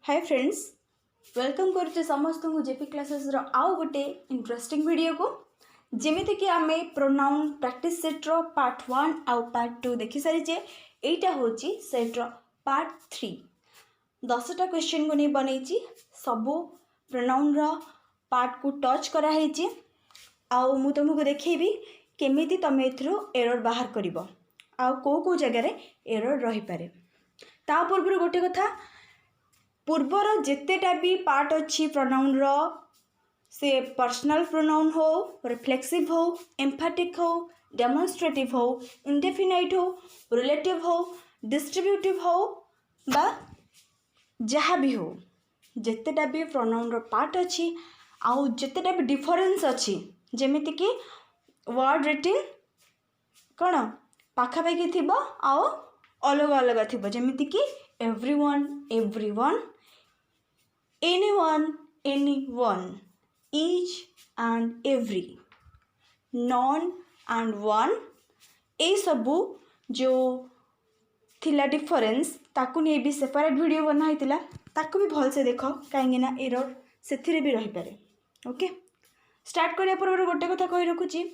Hi friends, welcome करते समस्त को जेपी क्लासेस रो आउ गोटे इंटरेस्टिंग वीडियो को जेमिति कि आमे प्रोनाउन प्रैक्टिस सेट रो पार्ट 1 आउ पार्ट 2 देखि सारी जे एटा होची सेट रो पार्ट 3 10टा क्वेश्चन को नहीं बनैची सबो प्रोनाउन रो पार्ट को टच करा हेची आउ मु तुमको देखैबी केमिति तमे एथरो एरर बाहर करिवो आउ को जगह रे एरर रही पारे। ता पूर्व गोटे कथा पूर्वर जितेटा भी पार्ट अच्छी प्रोनाउन रो से पर्सनल प्रोनाउन हो, रिफ्लेक्सिव हो, एम्फेटिक हो, डेमोन्स्ट्रेटिव हो, इंडेफिनाइट हो, रिलेटिव हो, डिस्ट्रीब्यूटिव हो बा जहाँ भी हो जितेटा भी प्रोनाउन रो पार्ट अच्छी आउ जितेटा भी डिफरेंस अच्छी जेमिति कि वर्ड रिटिंग कौन पाखापाखि थी आउ अलग अलग थी जेमिति कि everyone everyone anyone anyone each and every none and one ए सबू जो थिला डिफरेंस ताकू नहीं भी सेपरेट वीडियो बना होता ताकू भी भल से देख कहीं एरर से भी रही पारे। ओके, स्टार्ट करिया पूर्व गोटे कथा कही रखुची,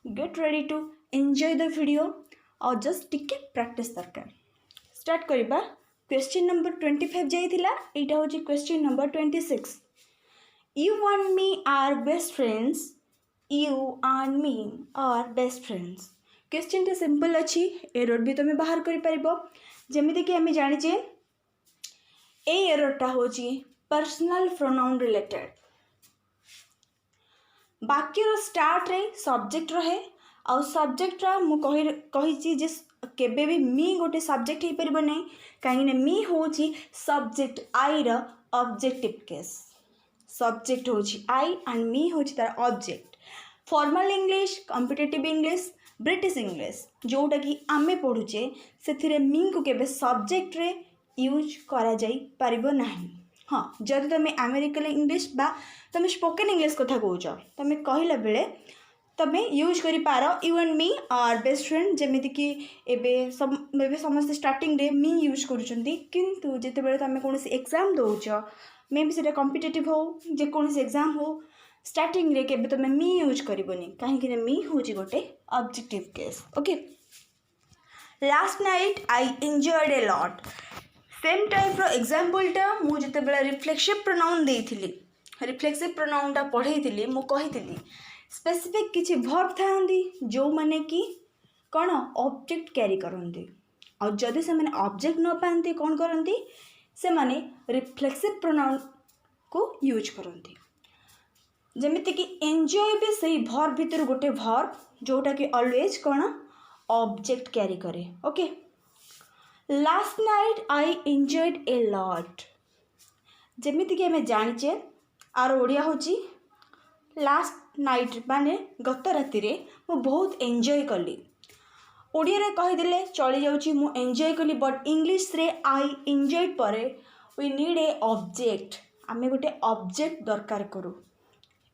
get ready to enjoy the video और जस्ट टिके प्रैक्टिस दरकार। स्टार्ट करिबा क्वेश्चन नंबर 25 जाइथिला, एटा होची question number 26। You and me are best friends, you and me are best friends। Question टे सिंपल अच्छी, एरर भी तुम्हें बाहर करि परिबो जेमिति कि हमें जानि जे ए एररटा होची पर्सनल प्रोनाउन रिलेटेड। वाक्यर स्टार्ट रे सब्जेक्ट रहे और सब्जेक्ट रा मु कही जे केबे भी मी गोटे सब्जेक्ट हो पार ना कहीं मी हूँ subject I objective case. Subject हूँ आई एंड मी हूँ तार object. Formal English, competitive English, British English जोटा कि आमे पढ़ुचे से मी को केबे सब्जेक्ट रे यूज करा जाई परिबो नाही। हाँ, जदि तुम अमेरिकन इंग्लिश बा तुम स्पोकन इंग्लिश कथा कौच तुम कहला बेले तमें यूज करि पारो you and me are best friend जेमिति कि एबे समस्त स्टार्टिंग रे मी यूज करूचंती किंतु जेते बेले तुम कौन एग्जाम दौच मे बी से कॉम्पिटिटिव हो जे कौन एग्जाम हो स्टार्टिंग रे केबे तुम मी यूज करबोनी कहीं मी हूँ गोटे objective case. Okay, last night I enjoyed a lot same type रो एग्जांपलटा मु जेते बेले रिफ्लेक्सिव प्रोनाउन देइथिली, रिफ्लेक्सिव प्रोनाउनटा पढ़ेइथिली मु कहिथिली स्पेसिफिक किसी वर्ब था जो माने कि कौन ऑब्जेक्ट कैरी करते और जदि से माने ऑब्जेक्ट न पाते कौन करती से माने रिफ्लेक्सिव प्रोनाउन को यूज करते जेमिति कि एंजॉय भी सही वर्ब भितर गोटे वर्ब जोटा कि ऑलवेज कौन ऑब्जेक्ट कैरी करे। Okay, last night I enjoyed a lot जेमिति कि हमें जानिचे आर ओडिया होची लास्ट नाइट माने गत राति रे मु बहुत एंजॉय कली। ओडिया रे कहिदेले चली जाउची मु एंजॉय कली बट इंग्लिश रे आई एंजॉयड परे वी नीड ए ऑब्जेक्ट आमे गोटे ऑब्जेक्ट दरकार करू।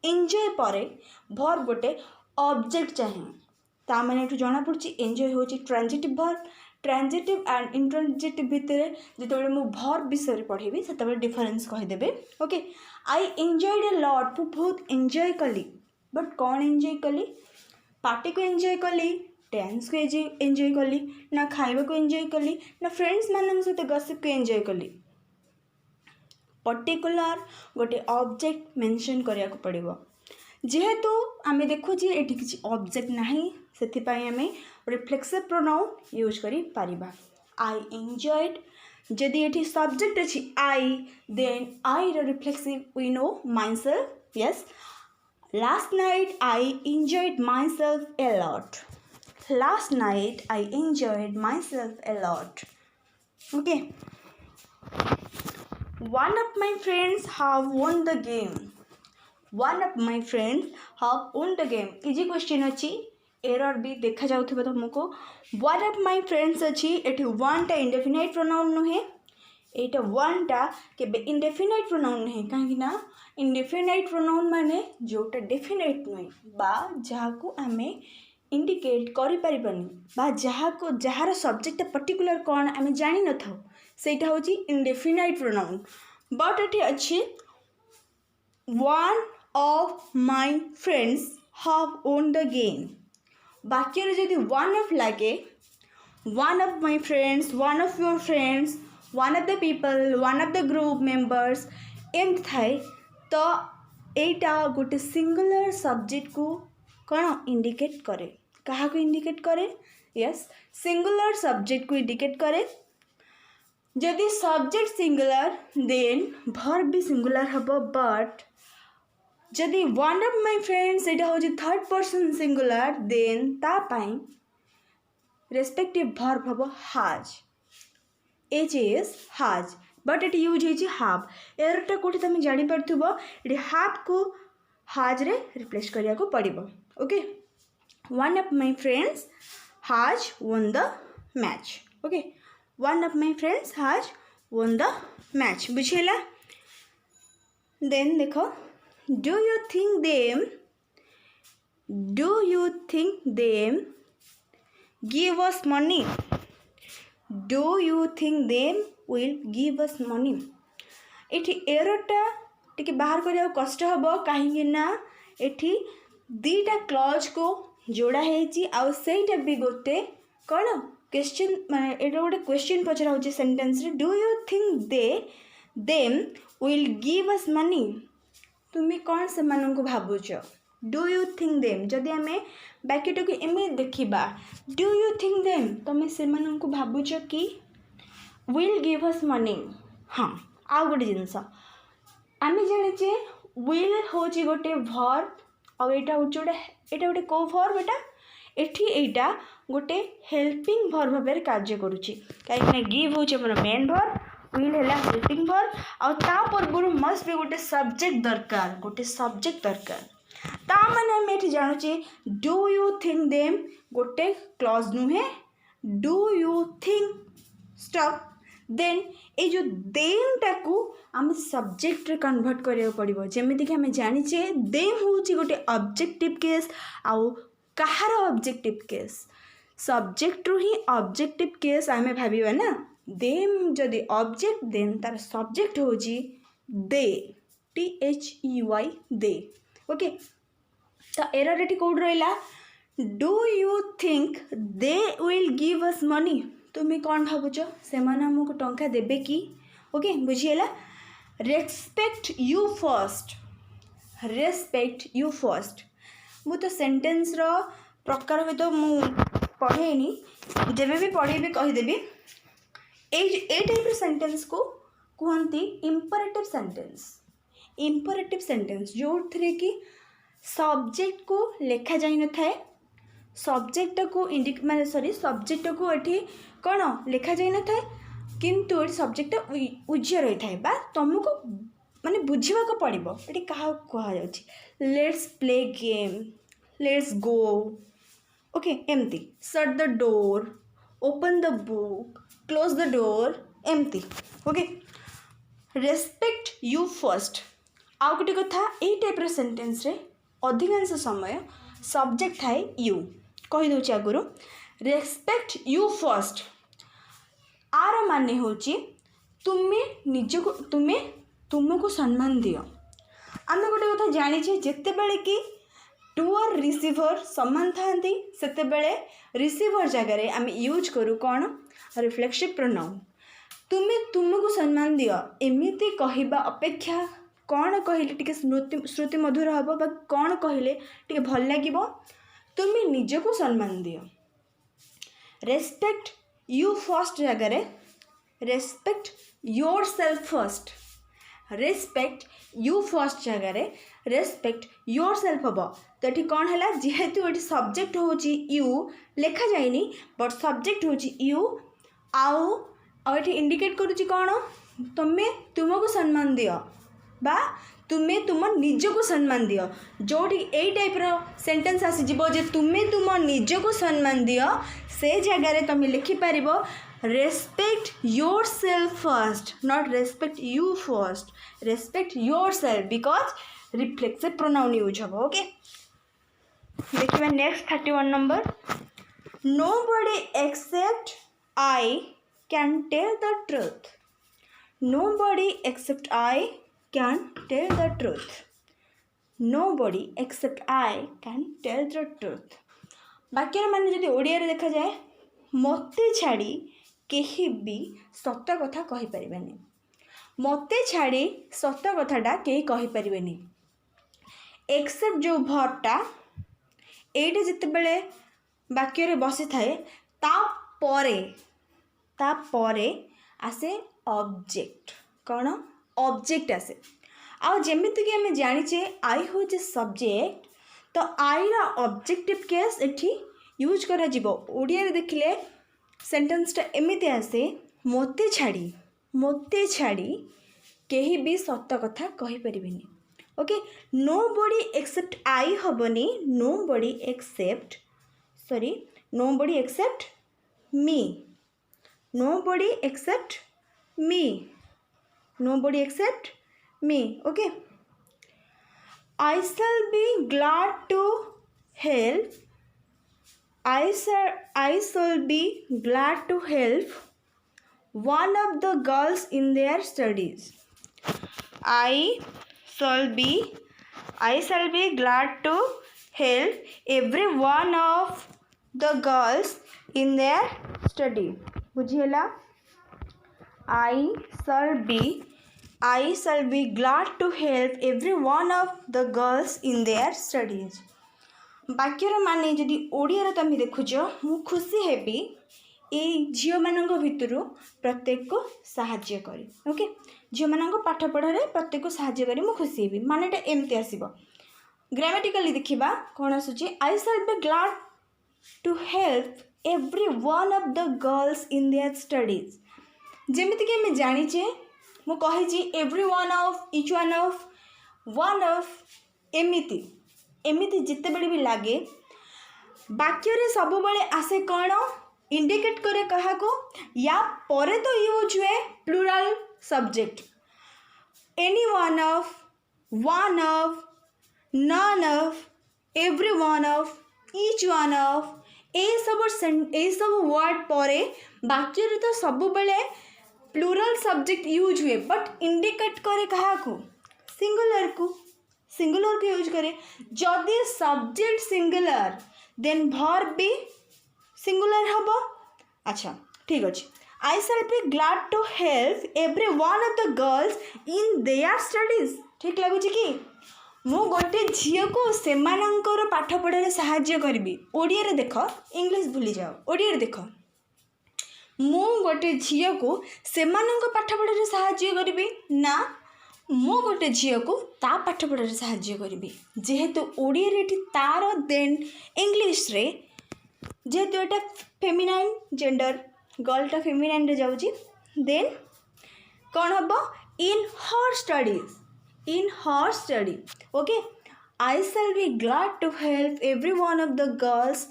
एंजॉय परे वर्ब गोटे ऑब्जेक्ट चाहिए ता माने एठु जाना पड़ची एंजॉय होची transitive verb. Transitive and intransitive भितर जेतेबेले मु वर्ब विषय पढ़ेबी सेतेबेले डिफरेंस कहि देबे। Okay, I enjoyed a lot मु बहुत एंजॉय कली बट कौन एंजॉय कली पार्टी को एंजॉय कली डांस को एंजॉय कली ना खाइबा को एंजॉय कली ना फ्रेंड्स मान सहित गसिप को एंजॉय कली। पर्टिकुलर गोटे ऑब्जेक्ट मेंशन करिया को पड़िबो जेहेतु आमे देखु जे एठी किछि ऑब्जेक्ट नाही सेथिपाई आमे रिफ्लेक्सिव प्रोनाउन यूज करि पारिबा। आई एंजॉयड जदि एठी सब्जेक्ट अछि आई देन आई रो reflexive we know myself. Yes, last night I enjoyed myself a lot. Last night I enjoyed myself a lot. Okay. One of my friends have won the game. One of my friends have won the game. Easy question अच्छी, error भी देखा जाउथिबा तुमको। One of my friends अच्छी एठी one टा indefinite pronoun नुहे एटा one टा केबे इंडेफिनाइट प्रोनाउन नहीं कहीं इंडेफिनाइट प्रोनाउन माने जोटा डेफिनाइट नुहे बा जहाँ को आमे इंडिकेट करि परिबनी बा जहाँ को जहाँ सब्जेक्ट पर्टिकुलर कौन आमे जानी न थाउ सेटा होची इंडेफिनाइट प्रोनाउन बट ये अच्छी one of my friends have own the game वाक्य जदि वन ऑफ लगे one of my friends, one of your friends, one of the people, one of the group members एमती थाए तो एटा गोटे सिंगुलर सब्जेक्ट को कौन इंडिकेट करे कहा को इंडिकेट करे यस सिंगुलर सब्जेक्ट को इंडिकेट करे जदि सब्जेक्ट सिंगुलर देन वर्ब भी सिंगुलर हबो बट जदि वन ऑफ माय फ्रेंड्स एटा हो थर्ड पर्सन सिंगुलर देन ता पाई रेस्पेक्टिव वर्ब हम हाज एच इज हाज बट ये यूज हो हाव एरटा कौटी तुम जापर ये हाव को हाज रे रिप्लेस करिया को पड़ो okay one of my friends has won the match okay one of my friends has won the match बुझेला देन देखो do you think them give us money do you think them will give us money एठी एरटा टिके बाहर करिया कष्ट हबो काहे ना एठी दीटा क्लॉज को जोड़ा हेची आ सेटा भी गोटे कोन क्वेश्चन माने एटा गोटे क्वेश्चन पचरा होची सेंटेंस रे do you think them will give us money तुमी कोन से मानन को भाबुचो डू यू थिंक देम जदि आमे बाकीटा को एमे देखिबा डू यू थिंक देम तुम से को भाबुच कि विल गिव अस मनी हाँ आउ गोटे जिनस आम जाने विल हूँ गोटे भर्ब आटा हूँ गोटे कौ भर्ब एटा एटा गोटे हेल्पिंग भर्ब भाव कार्य करुच्ची कहीं गिव हूँ मोर मेन भर्ब विल है हेल्पिंग भर्ब आ पूर्व मस्ट भी गोटे सब्जेक्ट दरकार ता माने हम ये जानुचे डू यू थिंक देम गोटे क्लॉज नुहे do you think stop then ये जो देम टाकू आम सब्जेक्ट रे कन्वर्ट करिया पड़िबो जेमिति कि हमें जानिचे देम होची गोटे ऑब्जेक्टिव केस आउ कहार ऑब्जेक्टिव केस सब्जेक्ट रु ही ऑब्जेक्टिव केस आमे भाबिबा ना देम जदि ऑब्जेक्ट देन तार सब्जेक्ट होची दे THEY दे ओके तो एरर ये कौट रहा do you think they will give us money तुम्हें कौन भावुच से आमको टंका देबे कि ओके बुझीगला रेस्पेक्ट यू फर्स्ट मु तो सेंटेंस रो प्रकार हुए तो मु पढ़ेनी जब भी पढ़ेबी कहीदेवी ए टाइप सेंटेंस को कहते इंपरेटिव सेंटेंस जो थे कि सब्जेक्ट को लेखा जाई न थाए सब्जेक्ट को माने सब्जेक्ट को ये कौन लेखा जाई न थाए किंतु सब्जेक्ट उज्य रही थाए बा तुमको माने बुझा को पड़ो ये क्या कह let's play game let's go okay एमती shut the door open the book close the door एमती ओके रेस्पेक्ट यू फर्स्ट आउ गोटे कथा यही टाइप सेंटेंस रे अधिकांश समय सब्जेक्ट थाए यू कहीदे आगुरी रेस्पेक्ट यू फर्स्ट आर माने होची तुम्हें निजको तुमको सम्मान दियो आम गोटे कथा जानी जिते बड़े कि टू और रिसीवर समान था सेते बड़े रिसीवर जगार आम यूज करूँ कौन रिफ्लेक्सिव प्रोनाउन तुम्हें तुमको सम्मान दियो एमती कहवा अपेक्षा कौन कहले टिके श्रुति मधुर हम बा कौन कहले टिके भल लगे तुम्हें निजको सम्मान दियो रेस्पेक्ट यू फर्स्ट जगार respect yourself first respect you first जगार रेस्पेक्ट योर सेल्फ हम तो ये कौन है जेहेतु ये सब्जेक्ट हूँ यू लेखा जाए बट सब्जेक्ट हूँ यू आउ ये इंडिकेट करुच्ची कौन तुम्हें तुमको सम्मान दियो बा तुम्हें तुम निजको सम्मान दियो जो यही टाइप सेंटेंस आसीज तुम्हें तुम निजको सम्मान दियो से जगार तुम लिखिपर respect yourself first not respect you first respect yourself because reflexive pronoun use हम ओके देखिए next 31 number nobody except I can tell the truth Nobody except I can tell the truth. Nobody except I can tell the truth. ବାକ୍ୟର ମାନେ ଯଦି ଓଡ଼ିଆରେ ଦେଖାଯାଏ, ମୋତେ ଛାଡ଼ି କେହି ବି ସତ କଥା କହିପାରିବେନି। ମୋତେ ଛାଡ଼ି ସତ କଥାଟା କେହି କହିପାରିବେନି। ଏକ୍ସେପ୍ଟ ଯେଉଁ ଭର୍ବଟା ଏଇଟା ଯେତେବେଳେ ବାକ୍ୟରେ ବସିଥାଏ ତାପରେ ଆସେ ଅବଜେକ୍ଟ। କ'ଣ? ଅବଜେକ୍ଟ ଆସେ। ଆଉ ଯେମିତିକି ଆମେ ଜାଣିଛେ ଆଇ ହେଉଛି ସବଜେକ୍ଟ, ତ ଆଇର ଅବଜେକ୍ଟିଭ୍ କେସ୍ ଏଠି ୟୁଜ୍ କରାଯିବ। ଓଡ଼ିଆରେ ଦେଖିଲେ ସେଣ୍ଟେନ୍ସଟା ଏମିତି ଆସେ, ମୋତେ ଛାଡ଼ି କେହି ବି ସତ କଥା କହିପାରିବେନି। Okay, nobody except I हेबनी, nobody except me, nobody except me. Okay, I shall be glad to help, I shall be glad to help one of the girls in their studies. I shall be glad to help every one of the girls in their study. बुझिएला? I shall be glad to help every one of the girls in their studies. ବାକ୍ୟର ମାନେ ଯଦି ଓଡ଼ିଆରେ ତମେ ଦେଖୁଛ, ମୁଁ ଖୁସି ହେବି ଏଇ ଝିଅମାନଙ୍କ ଭିତରୁ ପ୍ରତ୍ୟେକକୁ ସାହାଯ୍ୟ କରି। ଓକେ, ଝିଅମାନଙ୍କ ପାଠ ପଢ଼ାରେ ପ୍ରତ୍ୟେକକୁ ସାହାଯ୍ୟ କରି ମୁଁ ଖୁସି ହେବି। ମାନେଟା ଏମିତି ଆସିବ। ଗ୍ରାମାଟିକାଲି ଦେଖିବା କ'ଣ ଆସୁଛି, I shall be glad to help every one of the girls in their studies. ଯେମିତିକି ଆମେ ଜାଣିଛେ, ମୁଁ କହିଛି every one of, each one of, ଏମିତି ଯେତେବେଳେ ବି ଲାଗେ ବାକ୍ୟରେ ସବୁବେଳେ ଆସେ କ'ଣ? ଇଣ୍ଡିକେଟ୍ କରେ କାହାକୁ? ୟା ପରେ ତ ୟୁଜ୍ ହୁଏ plural subject. Any one of, none of, every one of, each one of, ଏଇସବୁ ୱାର୍ଡ଼ ପରେ ବାକ୍ୟରେ ତ ସବୁବେଳେ ପ୍ଲୁରାଲ୍ ସବଜେକ୍ଟ ୟୁଜ୍ ହୁଏ, ବଟ୍ ଇଣ୍ଡିକେଟ୍ କରେ କାହାକୁ? ସିଙ୍ଗୁଲାରକୁ ୟୁଜ୍ କରେ। ଯଦି ସବଜେକ୍ଟ ସିଙ୍ଗୁଲାର ଦେନ୍ ଭର୍ବ ବି ସିଙ୍ଗୁଲାର ହେବ। ଆଚ୍ଛା, ଠିକ୍ ଅଛି। I shall be glad to help every one of the girls in their studies. ଠିକ୍ ଲାଗୁଛି କି? ମୁଁ ଗୋଟେ ଝିଅକୁ ସେମାନଙ୍କର ପାଠ ପଢ଼ାରେ ସାହାଯ୍ୟ କରିବି। ଓଡ଼ିଆରେ ଦେଖ, ଇଂଲିଶ ଭୁଲିଯାଅ, ଓଡ଼ିଆରେ ଦେଖ। ମୁଁ ଗୋଟେ ଝିଅକୁ ସେମାନଙ୍କ ପାଠ ପଢ଼ାରେ ସାହାଯ୍ୟ କରିବି ନା ମୁଁ ଗୋଟେ ଝିଅକୁ ତା ପାଠ ପଢ଼ାରେ ସାହାଯ୍ୟ କରିବି। ଯେହେତୁ ଓଡ଼ିଆରେ ଏଠି ତାର, ଦେନ୍ ଇଂଲିଶରେ ଯେହେତୁ ଏଇଟା ଫେମିନାଇନ୍ ଜେଣ୍ଡର, ଗର୍ଲଟା ଫେମିନାଇନ୍ରେ ଯାଉଛି, ଦେନ୍ କ'ଣ ହେବ? In her study. Okay, I shall be glad to help every one of the girls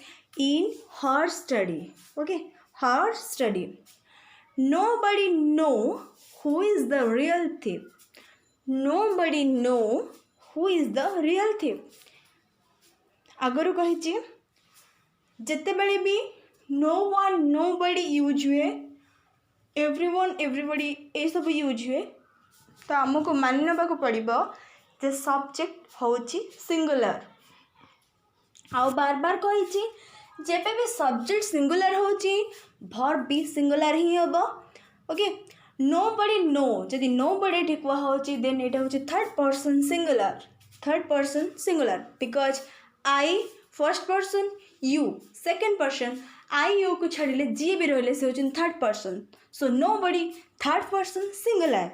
in her study. Okay, her study. Nobody know who is the real thief. Nobody know who is the real thief. ଆଗରୁ କହିଛି, ଯେତେବେଳେ ବି no one, nobody use ହୁଏ, everyone, everybody ଏସବୁ use ହୁଏ, ତ ଆମକୁ ମାନି ନେବାକୁ ପଡ଼ିବ ଯେ ସବଜେକ୍ଟ ହେଉଛି ସିଙ୍ଗୁଲାର। ଆଉ ବାରବାର କହିଛି, ଯେବେ ବି ସବଜେକ୍ଟ ସିଙ୍ଗୁଲାର ହେଉଛି ଭର୍ବ ବି ସିଙ୍ଗୁଲାର ହିଁ ହେବ। ଓକେ, nobody know, ଯଦି nobody ଏଠି କୁହା ହେଉଛି, ଦେନ୍ ଏଇଟା ହେଉଛି third person singular, because I first person, you second person, I ୟୁକୁ ଛାଡ଼ିଲେ ଯିଏ ବି ରହିଲେ ସେ ହେଉଛନ୍ତି third person. So nobody third person singular.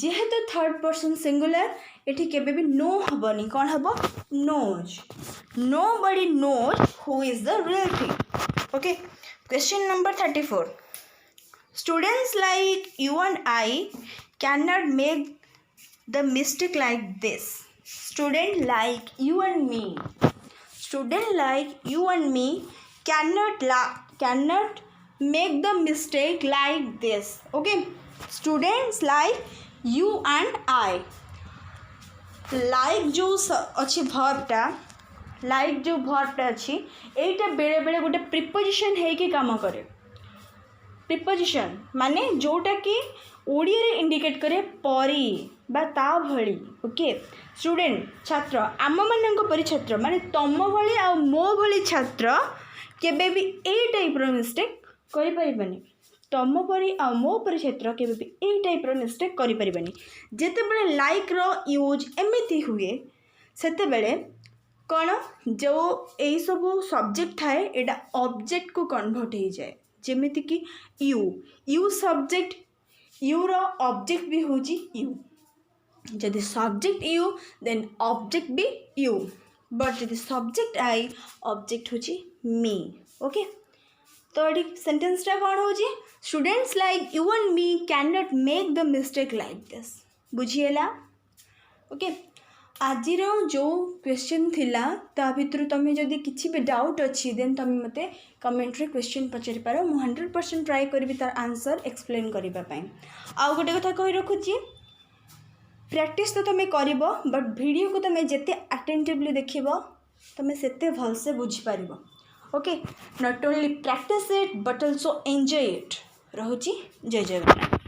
ଯେହେତୁ ଥାର୍ଡ଼ ପର୍ସନ୍ ସିଙ୍ଗୁଲାର, ଏଠି କେବେ ବି नो ହେବନି, କ'ଣ ହେବ? knows. Nobody knows who is the real thief. Okay, question number 34. Students like you and I cannot make the mistake like this. Student like you and me cannot make the mistake like this. Okay, students like you and I, like जो अच्छी भर्बटा, like जो भर्बटा अच्छी, एटा बेले बेले गोटे preposition है कि काम करे। प्रिपोजिशन माने जोटा कि ओडिया रे इंडिकेट करे परी बा ता भली। ओके स्टूडेंट छात्र आम मानक परी छात्र माने तम भली आ मो भली छात्र केबे भी ए टाइप रो मिस्टेक करि परिबनी। तम परी आ मो परी छात्र केबे भी ए टाइप रो मिस्टेक करि परिबनी। जेते बेले लाइक रो यूज एमिति हुए सेते बेले कौन जो यही सब सब्जेक्ट थाए एटा ऑब्जेक्ट को कन्वर्ट हो जाए जेमिति कि यू सब्जेक्ट यू रो ऑब्जेक्ट भी होची यू। जदि सब्जेक्ट यू देन ऑब्जेक्ट भी यू बट जदि सब्जेक्ट आई ऑब्जेक्ट होची मी। ओके तो ये सेंटेंसटा कौन होची students like you and me can not make the mistake like this बुझीला। ओके आजिर जो क्वेश्चन थिला ता भितर तुम जदि किसी भी डाउट अच्छी देन तुम मते कमेंट रे क्वेश्चन पचारि पार मु 100% ट्राई करी तार आंसर एक्सप्लेन करबा पई। आउ गोटे कथा कहि रखुची प्रैक्टिस तो तुम करिवो बट वीडियो को तुम जेते अटेंटिवली देखिवो तुम सेते भल से बुझी पारिवो। Okay not only practice it but also enjoy it. रहुची जय जय।